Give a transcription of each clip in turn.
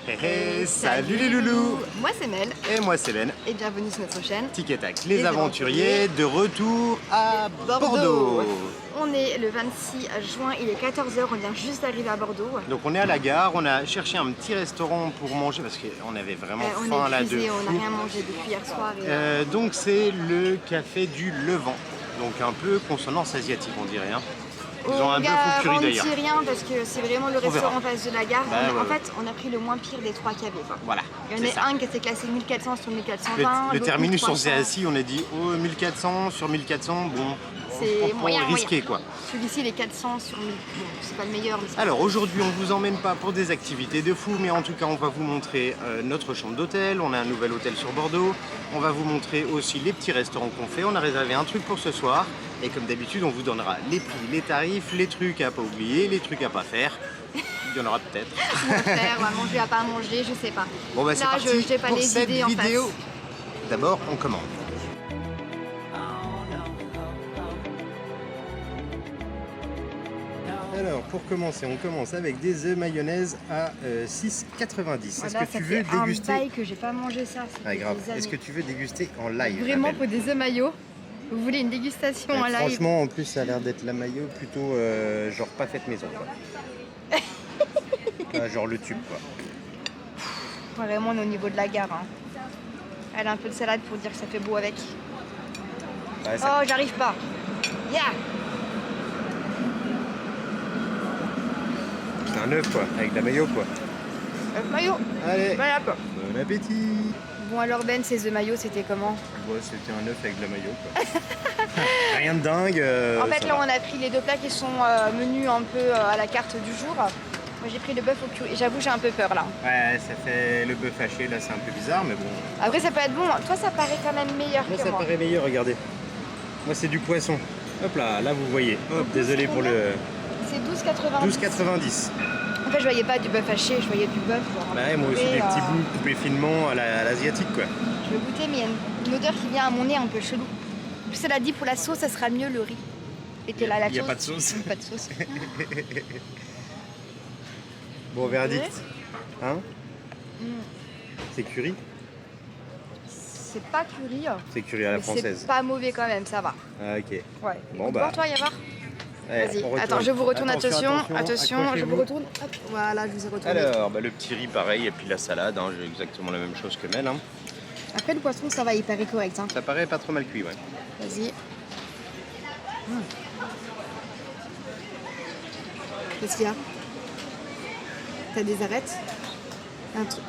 Hey, salut les loulous. Moi c'est Mel. Et moi c'est Ben. Et bienvenue sur notre chaîne Tic et tac, les aventuriers de retour à Bordeaux. On est le 26 juin, il est 14 h, on vient juste d'arriver à Bordeaux. Donc on est à la gare, on a cherché un petit restaurant pour manger parce qu'on avait vraiment faim là de on n'a rien mangé depuis hier soir. Donc c'est le café du Levant, donc un peu consonance asiatique on dirait. Hein. Ils ont un bœuf au curry d'ailleurs. On ne dit rien parce que c'est vraiment le restaurant en face de la gare. Bah, en fait, on a pris le moins pire des trois qu'il y avait. Voilà. Il y en a un qui était classé 1400 sur 1420. Le terminus on s'est assis, on a dit oh 1400 sur 1400, bon, c'est moyen, risqué quoi. Celui-ci il est 400 sur 1000, bon, c'est pas le meilleur. Mais alors aujourd'hui on vous emmène pas pour des activités de fou, mais en tout cas on va vous montrer notre chambre d'hôtel, on a un nouvel hôtel sur Bordeaux, on va vous montrer aussi les petits restaurants qu'on fait, on a réservé un truc pour ce soir, et comme d'habitude on vous donnera les prix, les tarifs, les trucs à pas oublier, les trucs à pas faire. Il y en aura peut-être. À faire, à manger, à pas manger, je sais pas. Bon bah c'est parti j'ai pas pour les cette idées vidéo. En face. D'abord on commande. Alors pour commencer, on commence avec des œufs mayonnaise à 6,90. Est-ce que tu veux déguster? Un bail que j'ai pas mangé ça. Grave. Est-ce que tu veux déguster en live? Vraiment pour des œufs mayo. Vous voulez une dégustation en live? Franchement, en plus ça a l'air d'être la mayo plutôt genre pas faite maison quoi. Genre le tube quoi. Vraiment on est au niveau de la gare. Hein. Elle a un peu de salade pour dire que ça fait beau avec. Ouais, ça... Oh j'arrive pas. Yeah. C'est un œuf quoi, avec de la mayo quoi. Œuf mayo. Allez, voilà. Bon appétit. Bon alors Ben, ces œufs mayo c'était comment? Ouais, c'était un œuf avec de la mayo quoi. Rien de dingue. En fait là on a pris les deux plats qui sont menus un peu à la carte du jour. Moi j'ai pris le bœuf au curry, j'avoue j'ai un peu peur là. Ouais, ça fait le bœuf haché là, c'est un peu bizarre mais bon. Après ça peut être bon, toi ça paraît quand même meilleur que moi. Ça paraît meilleur, regardez. Moi c'est du poisson. Hop là, là vous voyez. Hop, désolé pour le... C'est 12,90. 12,90. En fait je voyais pas du bœuf haché, je voyais du bœuf. Ouais, moi aussi des petits bouts coupés finement à l'asiatique quoi. Je vais goûter mais il y a une odeur qui vient à mon nez un peu chelou. En plus elle a dit pour la sauce ça sera mieux le riz. Et que là la sauce. Il n'y a pas de sauce. Pas de sauce. Bon, verdict. Hein? C'est curry? C'est pas curry. C'est curry à la française. C'est pas mauvais quand même, ça va. Ah, ok. Ouais. Bon, bah. Pour toi, Yavar. Vas-y. Attends, je vous retourne. Attention, je vous retourne. Hop, voilà, je vous ai retourné. Alors, bah, le petit riz, pareil, et puis la salade. Hein, j'ai exactement la même chose que Mel. Hein. Après, le poisson, ça va, il paraît correct. Hein. Ça paraît pas trop mal cuit, ouais. Vas-y. Qu'est-ce qu'il y a? T'as des arêtes?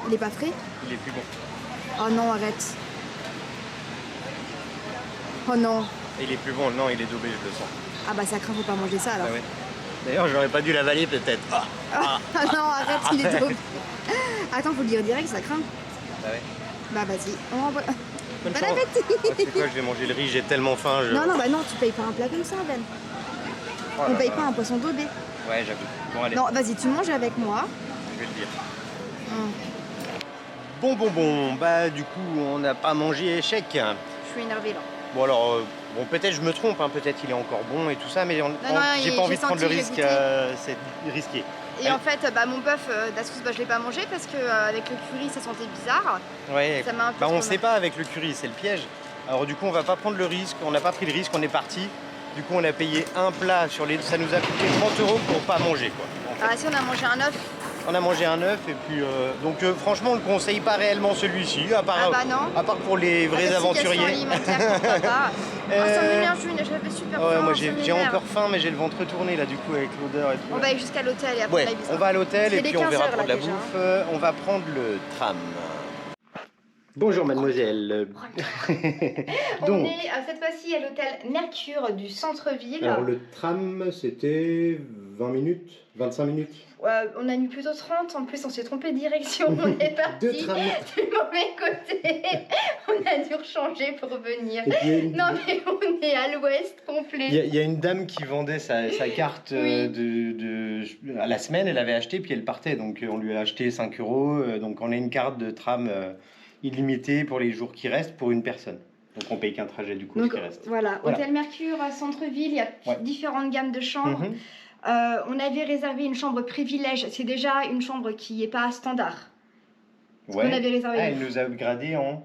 Il est pas frais? Il est plus bon. Oh non, arrête. Oh non. Il est plus bon, non, il est daubé, je le sens. Ah bah ça craint, faut pas manger ça alors. Ah ouais. D'ailleurs, j'aurais pas dû l'avaler peut-être. Ah non, arrête, il est daubé. Attends, faut le dire direct, ça craint. Bah ouais. Bah vas-y, on renvoie. Bon appétit. C'est quoi, je vais manger le riz, j'ai tellement faim. Non, bah non, tu payes pas un plat comme ça, Ben. On paye pas un poisson daubé. Ouais, j'avoue. Bon, allez. Non, vas-y, tu manges avec moi. Je vais le dire. Bon, bah du coup, on n'a pas mangé échec. Je suis énervée là. Bon alors, bon peut-être je me trompe, hein, peut-être il est encore bon et tout ça, mais j'ai pas envie de prendre le risque, c'est risqué. Et en fait, bah, mon bœuf d'Assous, bah, je l'ai pas mangé parce que avec le curry ça sentait bizarre. Ouais, ça m'a un peu bah on sait pas avec le curry, c'est le piège. Alors du coup on va pas prendre le risque, on n'a pas pris le risque, on est parti. Du coup on a payé un plat sur les... Ça nous a coûté 30 € pour pas manger quoi. En fait. Ah si, on a mangé un œuf. On a mangé un œuf et puis donc franchement on le conseille pas réellement celui-ci, à part, à part pour les vrais aventuriers. Ça m'énerve, j'avais super faim. Ouais, moi j'ai encore faim mais j'ai le ventre tourné là du coup avec l'odeur et tout. On va aller jusqu'à l'hôtel et après on va à l'hôtel et puis on verra pour de la déjà. bouffe. On va prendre le tram. Bonjour mademoiselle. On est cette fois-ci à l'hôtel Mercure du centre-ville. Alors le tram c'était 20 minutes, 25 minutes. On a mis plutôt 30, en plus on s'est trompé de direction, on est parti du mauvais côté. On a dû rechanger pour venir. Non mais on est à l'ouest complet. Il y a une dame qui vendait sa carte à la semaine, elle avait acheté puis elle partait, donc on lui a acheté 5 €, donc on a une carte de tram illimitée pour les jours qui restent pour une personne. Donc on paye qu'un trajet du coup qui reste. Voilà, Hôtel Mercure à centre-ville, il y a différentes gammes de chambres. On avait réservé une chambre privilège, c'est déjà une chambre qui n'est pas standard. qu'on avait réservé. Ah, elle nous a upgradé en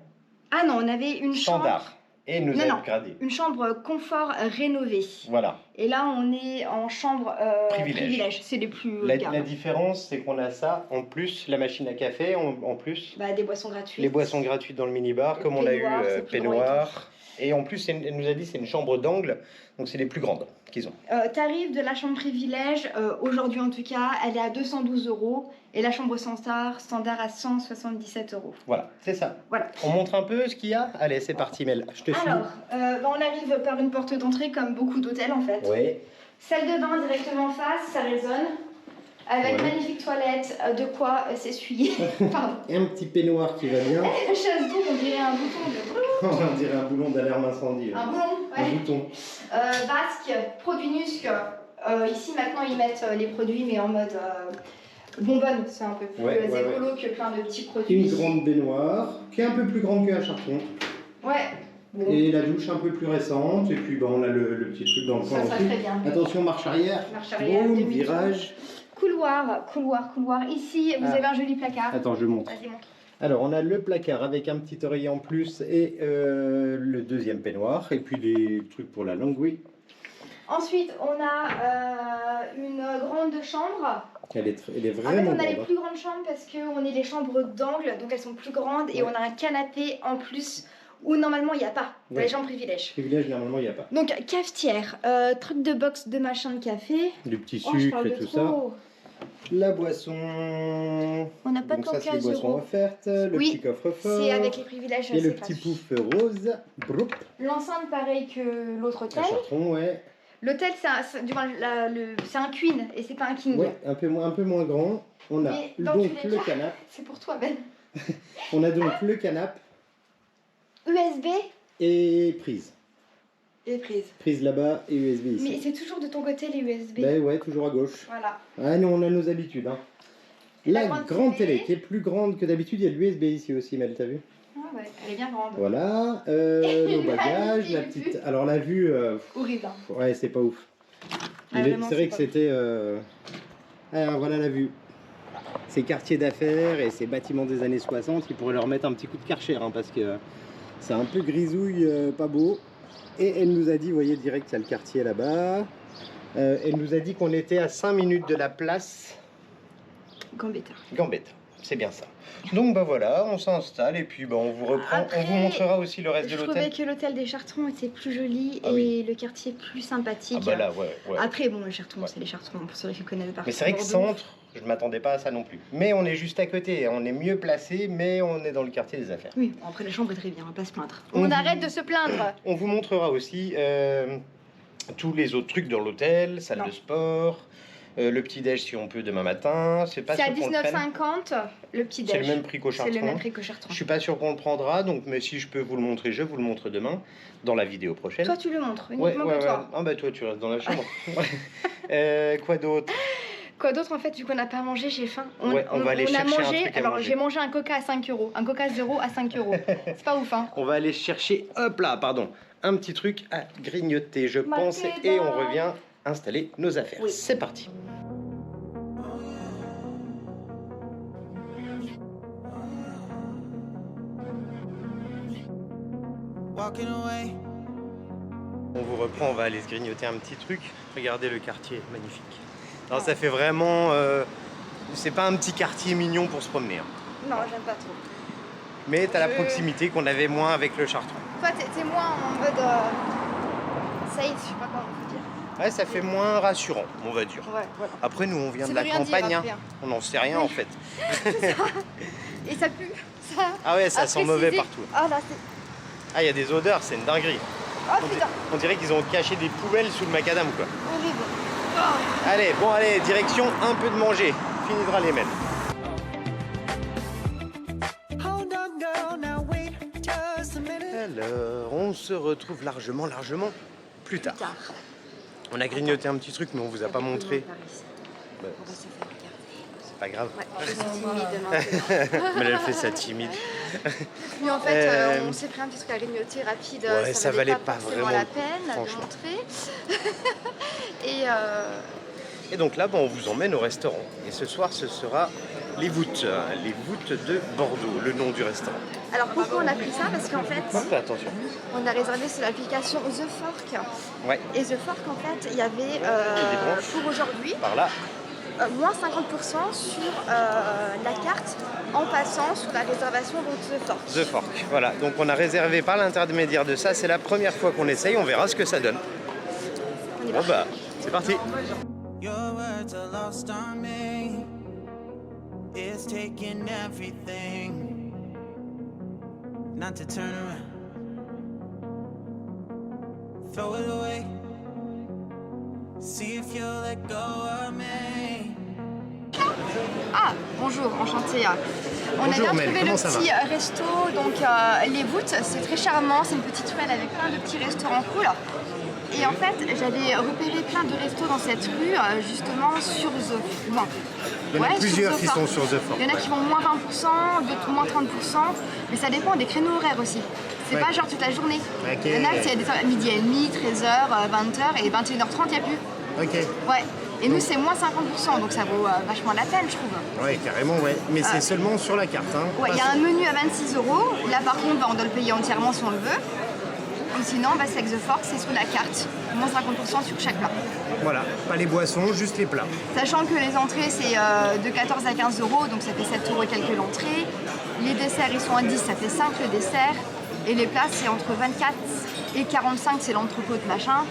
Ah non, on avait une standard. chambre. Et elle nous a upgradé. Une chambre confort rénovée. Voilà. Et là, on est en chambre privilège. C'est les plus haut de gamme. La différence, c'est qu'on a ça, en plus, la machine à café, en plus. Bah, des boissons gratuites. Les boissons gratuites dans le minibar, comme on a eu peignoir. Et en plus, elle nous a dit c'est une chambre d'angle, donc c'est les plus grandes qu'ils ont. Tarif de la chambre privilège, aujourd'hui en tout cas, elle est à 212 €. Et la chambre standard à 177 €. Voilà, c'est ça. Voilà. On montre un peu ce qu'il y a. Allez, c'est parti, Mel. Je te suis. Alors, on arrive par une porte d'entrée comme beaucoup d'hôtels en fait. Oui. Salle de bain directement en face, ça résonne. Avec magnifique toilette, de quoi s'essuyer. Pardon. Et un petit peignoir qui va bien. Chasse d'eau, on dirait un bouton de... On dirait un boulon d'alarme incendie. Un boulon, ouais. Un bouton. Basque, produits Nusque. Ici maintenant ils mettent les produits mais en mode bonbonne. C'est un peu plus écolo que plein de petits produits. Une grande baignoire qui est un peu plus grande que la Chartron. Ouais. Bon. Et la douche un peu plus récente. Et puis on a le petit truc dans le coin aussi. Ça très bien. Attention, marche arrière. Marche arrière, boum, virage. Couloir. Ici, vous avez un joli placard. Attends, je montre. Vas-y, montre. Alors, on a le placard avec un petit oreiller en plus et le deuxième peignoir. Et puis des trucs pour la langue, oui. Ensuite, on a une grande chambre. Elle est vraiment En fait, on grande. a les plus grandes chambres parce qu'on est les chambres d'angle, donc elles sont plus grandes. Et on a un canapé en plus où normalement il n'y a pas. Dans les chambres privilèges. Privilège, normalement, il n'y a pas. Donc, cafetière, truc de box de machin de café. Du petit sucre et tout ça. La boisson. On n'a pas de ça, c'est les boissons offertes. Le petit coffre-fort. C'est avec les privilèges. Il y a le petit pouf rose. L'enceinte, pareil que l'autre hôtel. La Chartron, ouais. L'hôtel, c'est un queen et c'est pas un king. Ouais, un peu moins grand. On a donc le canapé. C'est pour toi, Ben. On a donc le canapé. USB. Et prise. Prise là-bas et USB ici. Mais c'est toujours de ton côté les USB. Ben ouais, toujours à gauche. Voilà. Ah non, on a nos habitudes. Hein. La grande télé qui est plus grande que d'habitude, il y a l'USB ici aussi, Mel, t'as vu? Ah ouais, elle est bien grande. Voilà, nos bagages, la petite... Alors la vue... Horrible. Hein. Ouais, c'est pas ouf. C'est vrai que c'était... Alors voilà la vue. Ces quartiers d'affaires et ces bâtiments des années 60, ils pourraient leur mettre un petit coup de Karcher, hein, parce que c'est un peu grisouille, pas beau. Et elle nous a dit, vous voyez direct, il y a le quartier là-bas. Elle nous a dit qu'on était à 5 minutes de la place Gambetta, c'est bien ça. Donc bah voilà, on s'installe et puis bah, on vous reprend. Après, on vous montrera aussi le reste de l'hôtel. Je trouvais que l'hôtel des Chartrons était plus joli et le quartier plus sympathique. Ah bah là, ouais. Après, bon, les Chartrons, c'est les Chartrons, pour ceux qui connaissent pas. Mais c'est vrai que centre, je ne m'attendais pas à ça non plus. Mais on est juste à côté, on est mieux placé, mais on est dans le quartier des affaires. Oui, après la chambre est très bien, on va pas se plaindre. On arrête de se plaindre. On vous montrera aussi tous les autres trucs dans l'hôtel, salle de sport, le petit-déj si on peut demain matin. C'est à 19,50 le petit-déj. C'est le même prix qu'au Chartron. C'est le même prix qu'au Chartron. Je suis pas sûr qu'on le prendra, donc mais si je peux vous le montrer, je vous le montre demain dans la vidéo prochaine. Toi tu le montres, uniquement pour toi. Ah bah toi tu restes dans la chambre. Quoi d'autre? Quoi d'autre en fait, vu qu'on n'a pas mangé, j'ai faim. On va aller chercher un truc à alors manger. j'ai mangé un coca à 5 €. Un coca 0 à 5 €. C'est pas ouf hein. On va aller chercher, hop là, pardon, un petit truc à grignoter, je pense, et on revient installer nos affaires. Oui. C'est parti. On vous reprend, on va aller se grignoter un petit truc. Regardez le quartier, magnifique. Alors ça fait vraiment... c'est pas un petit quartier mignon pour se promener. Hein. Non, j'aime pas trop. Mais t'as la proximité qu'on avait moins avec le Chartron. Toi, t'es moins en mode... safe, je sais pas comment vous dire. Ouais, ça fait moins rassurant, on va dire. Ouais, voilà. Après, nous, on vient de la campagne. Hein. On n'en sait rien, en fait. Et ça pue. Ça... Ah ouais, ça sent mauvais partout. Ah là, c'est... Ah, il y a des odeurs, c'est une dinguerie. Oh putain. On dirait qu'ils ont caché des poubelles sous le macadam, quoi. Horrible. Oh. Allez, direction un peu de manger. Finira les mêmes. Alors, on se retrouve largement plus tard. On a grignoté un petit truc, mais on vous a pas montré. Bah, c'est pas grave. Ouais, je suis timide. Mais elle fait ça timide. Mais en fait, on s'est pris un petit truc à grignoter rapide. Ouais, ça valait pas vraiment la peine de montrer. Et donc là, on vous emmène au restaurant. Et ce soir, ce sera Les voûtes de Bordeaux, le nom du restaurant. Alors pourquoi on a pris ça? Parce qu'en fait, Hop, attention. on a réservé sur l'application The Fork. Ouais. Et The Fork, en fait, il y avait pour aujourd'hui Par là. moins 50% sur la carte en passant sous la réservation de The Fork. The Fork, voilà. Donc on a réservé par l'intermédiaire de ça. C'est la première fois qu'on essaye, on verra ce que ça donne. Bon bah, c'est parti. Your words are lost on me. It's taking everything not to turn around. Throw it away. See if you'll let go of me. Ah, bonjour, enchantée. On Bonjour, a bien Mel, trouvé le comment ça petit va resto, donc les voûtes, c'est très charmant, c'est une petite ruelle avec plein de petits restaurants cool. Et en fait, j'avais repéré plein de restos dans cette rue, justement sur The Fork. Il y en a plusieurs qui sont sur The Fork. Il y en a qui font moins 20%, d'autres moins 30%, mais ça dépend des créneaux horaires aussi. C'est pas genre toute la journée. Ok. Il y en a qui c'est des midi et demi, 13h, 20h et 21h30, il n'y a plus. Ok. Ouais. Et nous, c'est moins 50%, donc ça vaut vachement la peine, je trouve. Ouais, carrément, ouais. Mais c'est seulement sur la carte. Hein. Ouais, il y a un menu à 26 €. Là, par contre, on doit le payer entièrement si on le veut. Ou sinon, c'est avec The Fork, c'est sous la carte. Moins 50% sur chaque plat. Voilà, pas les boissons, juste les plats. Sachant que les entrées, c'est de 14 à 15 €, donc ça fait 7 € et quelques l'entrée. Les desserts, ils sont à 10, ça fait 5 le dessert. Et les plats, c'est entre 24 et 45, c'est l'entrecôte machin.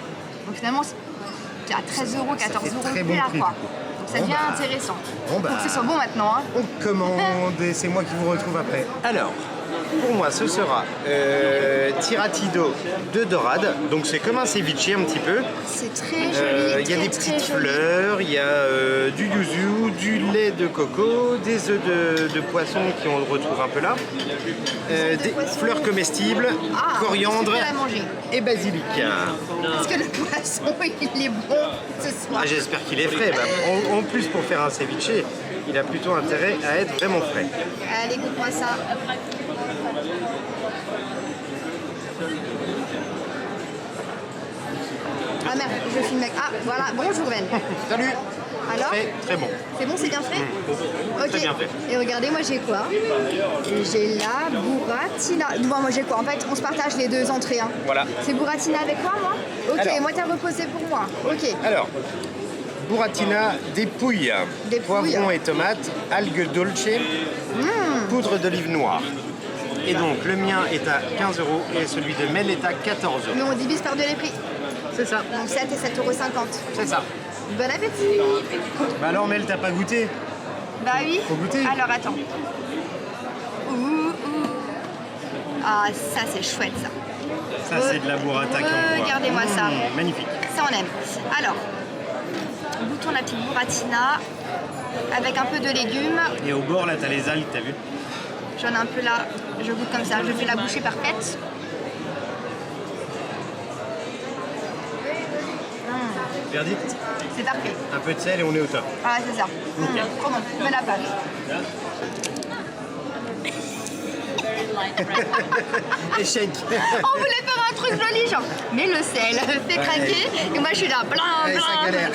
Donc finalement, c'est à 13 €, 14 € très le bon plat, prix, quoi. du coup. Donc ça Bon, devient bah. intéressant. Bon, bah. Faut que ce soit bon maintenant. Hein. On commande et c'est moi qui vous retrouve après. Alors, pour moi, ce sera tiratido de dorade. Donc c'est comme un ceviche un petit peu. C'est très joli. Il y a des très petites joli. fleurs, il y a du yuzu, du lait de coco, des œufs de poisson qui on le retrouve un peu là, des poisson. fleurs comestibles, Ah, coriandre c'est prêt à manger. et basilic. Parce que le poisson, il est bon ce soir. Ah, j'espère qu'il est frais. Bah, en plus, pour faire un ceviche, il a plutôt intérêt à être vraiment frais. Allez, goûte-moi ça. Ah merde, je filme avec. Ah, voilà, bonjour Ben. Salut. Alors, Très bon. c'est bon, c'est bien fait Ok. Très bien fait. Et regardez, moi j'ai quoi? J'ai la burratina. Bon, moi j'ai quoi? En fait, on se partage les deux entrées. Hein. Voilà. C'est burratina avec quoi, moi? Ok, Alors. moi t'as reposé pour moi. Ok. Alors, burratina, des pouilles, Des pouilles. poivrons et tomates, algues dolce, poudre d'olive noire. Et donc, le mien est à 15 € et celui de Mel est à 14 €. Mais on divise par deux les prix. C'est ça. Donc 7 et 7,50 €. C'est ça. Bon appétit. Bah alors, Mel, t'as pas goûté? Bah oui. Faut goûter. Alors attends. Ouh. Ah, ça c'est chouette ça. Ça, c'est de la burrata qu'on voit. Regardez-moi ça. Magnifique. Ça on aime. Alors, goûtons la petite burratina avec un peu de légumes. Et au bord, là, t'as les algues, t'as vu? J'en ai un peu là. Je goûte comme ça. Je fais la bouchée parfaite. Verdict, C'est parfait. un peu de sel et on est au top. Ah, c'est ça. Trop bon. Bonne appât. Échec. On voulait faire un truc joli, genre, mais le sel fait craquer. Et moi, je suis là, Allez, ça plein. galère.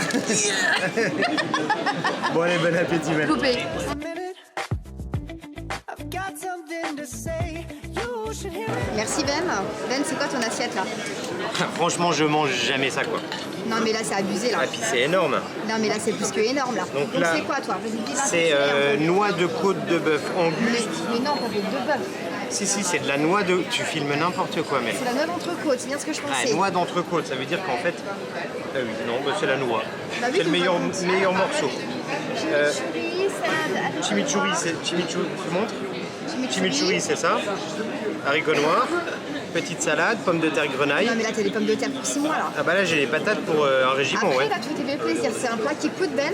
Bon, allez, bon appétit, Mel. Coupé. A minute. I've got something to say. You should hear it. Merci Ben. Ben, c'est quoi ton assiette là? Franchement, je mange jamais ça, quoi. Non, mais là, c'est abusé là. Ah, puis c'est énorme. Non, mais là, c'est plus que énorme là. Donc Donc là, c'est quoi toi? Vas-y, dis-moi. C'est noix de côte de bœuf angus. Mais non, pas de bœuf. Si, c'est de la noix de... Tu filmes n'importe quoi, Mel. C'est la noix d'entrecôte, c'est bien ce que je Ah, pensais. noix d'entrecôte, ça veut dire qu'en fait... oui, non, bah, c'est la noix. Bah oui, C'est le faut meilleur pas- morceau. Chimichurri, salade. Chimichurri, c'est... Chimichurri, tu montres Chimichurri. Chimichurri, c'est ça. Haricots noirs, petite salade, pommes de terre grenaille. Non, mais là, t'as des pommes de terre pour 6 mois là. Ah bah là, j'ai les patates pour un régiment, Après, ouais. là, tout est fait plaisir. C'est un plat qui coûte Ben.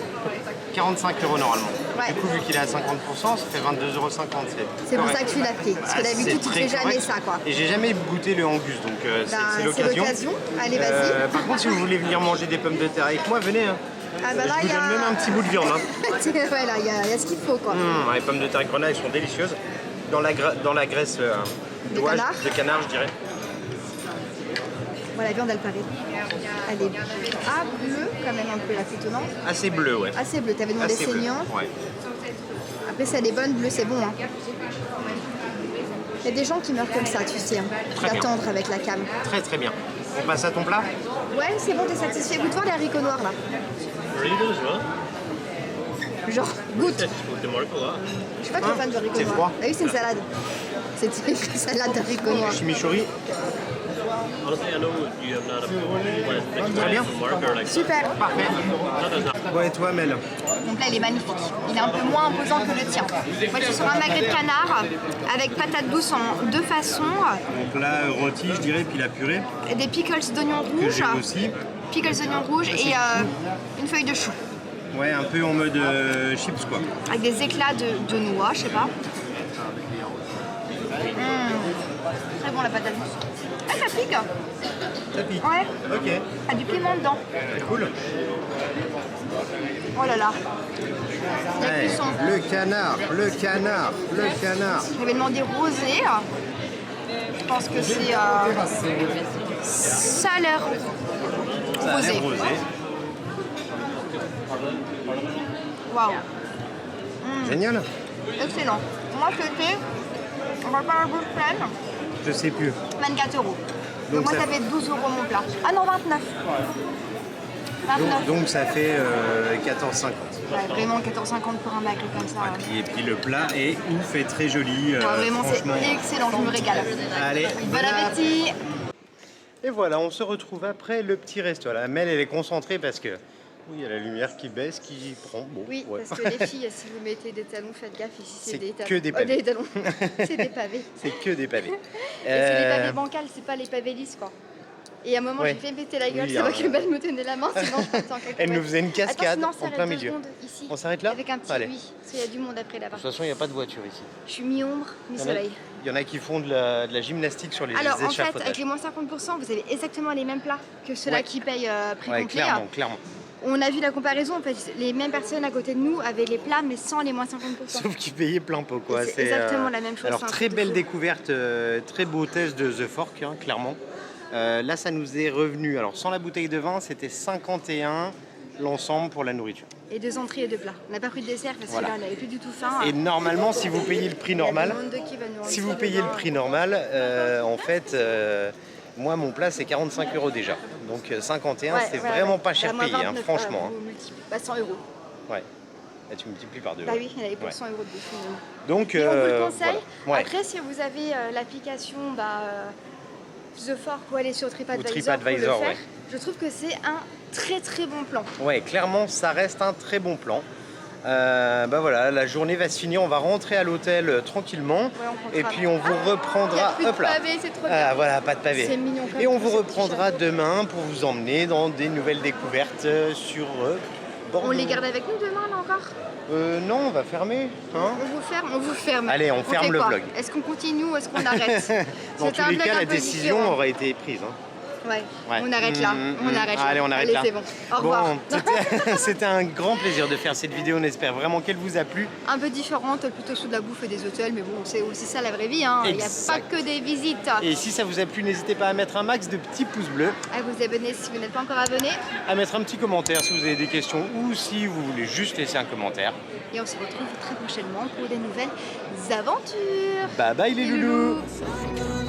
45 € normalement. Ouais. Du coup, vu qu'il est à 50%, ça fait 22,50 €. C'est pour correct. ça que tu l'as pris. Parce que Ah, d'habitude, c'est tu très fais jamais correct. ça quoi. Et j'ai jamais goûté le angus, donc Bah, c'est l'occasion. Allez, vas-y. Par contre, si vous voulez venir manger des pommes de terre avec moi, venez. Hein. Ah bah là, Je il vous y a... donne même un petit bout de viande. Hein. ouais, là, il y a ce qu'il faut quoi. Les pommes de terre grenaille sont délicieuses. Dans la graisse De d'ouage, canard. de canard, je dirais. Voilà, la viande, elle paraît. Elle est bleue quand même un peu, là, c'est étonnant. Assez bleu, ouais. Assez bleue. T'avais demandé Assez bleu. saignant. Ouais. Après, si elle est bonne, bleu, c'est bon. Hein. Il y a des gens qui meurent comme ça, tu sais, hein, d'attendre avec la cam. Très très bien. On passe à ton plat? Ouais, c'est bon, t'es satisfait. Goûte voir les haricots noirs là. Genre, goûte. Je suis pas très fan de haricots C'est noirs. froid. Ah oui, c'est une salade. C'est une salade d'haricots noirs. Chimichurri. Très bien. Super. Parfait. Bon, et toi, Mel? Donc là, il est magnifique. Il est un peu moins imposant que le tien. Moi, je suis sur un magret de canard avec patates douces en 2 façons. Donc là, rôti, je dirais, puis la purée. Et des pickles d'oignons Que rouges. j'ai aussi. Pickles d'oignons rouges et une feuille de chou. Ouais, un peu en mode chips, quoi. Avec des éclats de noix, je sais pas. Très bon la patate douce. Ah, ça pique. Ça pique. Ouais. Ok. Il y a du piment dedans. Cool. Oh là là. La Ouais, cuisson. le canard, le canard, le canard. Je vais demander rosé. Je pense que c'est ça a l'air Ça a rosé. l'air rosé. Waouh. Génial. Excellent. Moi c'était, on va pas la bouche pleine, Je sais plus. 24 euros. Donc Donc moi ça fait 12 euros mon plat. Ah non, 29. 29. Donc ça fait 14,50. Ouais, vraiment 14,50 pour un magret comme ça. Et puis le plat est ouf et très joli. Ouais, vraiment c'est franchement. excellent, je me régale. Allez, Bon appétit. Et voilà, on se retrouve après le petit resto. La Mel, elle est concentrée parce que oui, il y a la lumière qui baisse, qui prend. Bon, Oui, ouais. parce que les filles, si vous mettez des talons, faites gaffe, ici C'est c'est des talons. que des pavés. Des talons. C'est des pavés. C'est que des pavés. Et c'est les pavés bancals, c'est pas les pavés lisses quoi. Et à un moment, Ouais. j'ai fait péter la gueule, Oui, c'est vrai hein. que Belle me tenait la main, sinon je partais en cacahuète. Elle nous faisait une cascade Attends, sinon, on en s'arrête plein 2 milieu. secondes, ici. On s'arrête là? Avec un petit Allez. oui, parce qu'il y a du monde après là-bas. De toute façon, il n'y a pas de voiture ici. Je suis mi-ombre, mi-soleil. Il y en a qui font de la gymnastique sur les Alors en fait, échafaudages. avec les moins 50%, vous avez exactement les mêmes plats que ceux-là Ouais. qui payent prix Ouais, complet. clairement. On a vu la comparaison, en fait, les mêmes personnes à côté de nous avaient les plats mais sans les moins 50%. Sauf qu'ils payaient plein pot, quoi. Et c'est exactement la même chose, Alors, c'est un très truc de belle fou. découverte, très beau test de The Fork, hein, clairement. Là, ça nous est revenu. Alors, sans la bouteille de vin, c'était 51 l'ensemble pour la nourriture. Et 2 entrées et 2 plats. On n'a pas pris de dessert parce Voilà. que là, on n'avait plus du tout faim. Et normalement, si vous payez le prix normal, Il y a tout le monde qui va nous si rentrer vous payez le dedans. prix normal, en fait, moi, mon plat, c'est 45 € déjà. Donc, 51, c'est vraiment pas cher Bah, moi, payé, hein, 29, franchement. vous multipliez pas 100 euros. Hein. Ouais. Là, tu multiplies par deux. Bah oui, il y avait pour Ouais. 100 euros de bouffe finalement. Donc, Et on vous le conseille. voilà. Ouais. Après, si vous avez l'application The Fork ou aller sur TripAdvisor, TripAdvisor, pour le faire, ouais. je trouve que c'est un très très bon plan. Ouais, clairement, ça reste un très bon plan. Bah voilà, la journée va se finir, on va rentrer à l'hôtel tranquillement. Ouais, on comptera. Et puis on vous Il y a reprendra. plus de Hop là. pavés, c'est trop Ah bien. voilà, pas de pavé. C'est mignon comme Et on tout, vous ce petit reprendra chapeau. demain pour vous emmener dans des nouvelles découvertes sur Bordeaux. On les garde avec nous demain là encore? Non, on va fermer. Hein. On vous ferme. Allez, on ferme fait le quoi? vlog. Est-ce qu'on continue ou est-ce qu'on arrête? Dans C'était tous un les vlog cas, un la peu décision différent. aura été prise. Hein. Ouais. Ouais. On arrête là. On arrête là. Allez, on arrête Allez, là. c'est bon. Au revoir. Bon, c'était un grand plaisir de faire cette vidéo. On espère vraiment qu'elle vous a plu. Un peu différente, plutôt sous de la bouffe et des hôtels, mais bon, c'est aussi ça la vraie vie. Hein. Il n'y a pas Exact. que des visites. Et si ça vous a plu, n'hésitez pas à mettre un max de petits pouces bleus, À vous abonner si vous n'êtes pas encore abonné. à mettre un petit commentaire si vous avez des questions ou si vous voulez juste laisser un commentaire. Et on se retrouve très prochainement pour des nouvelles aventures. Bye bye les loulous. Sign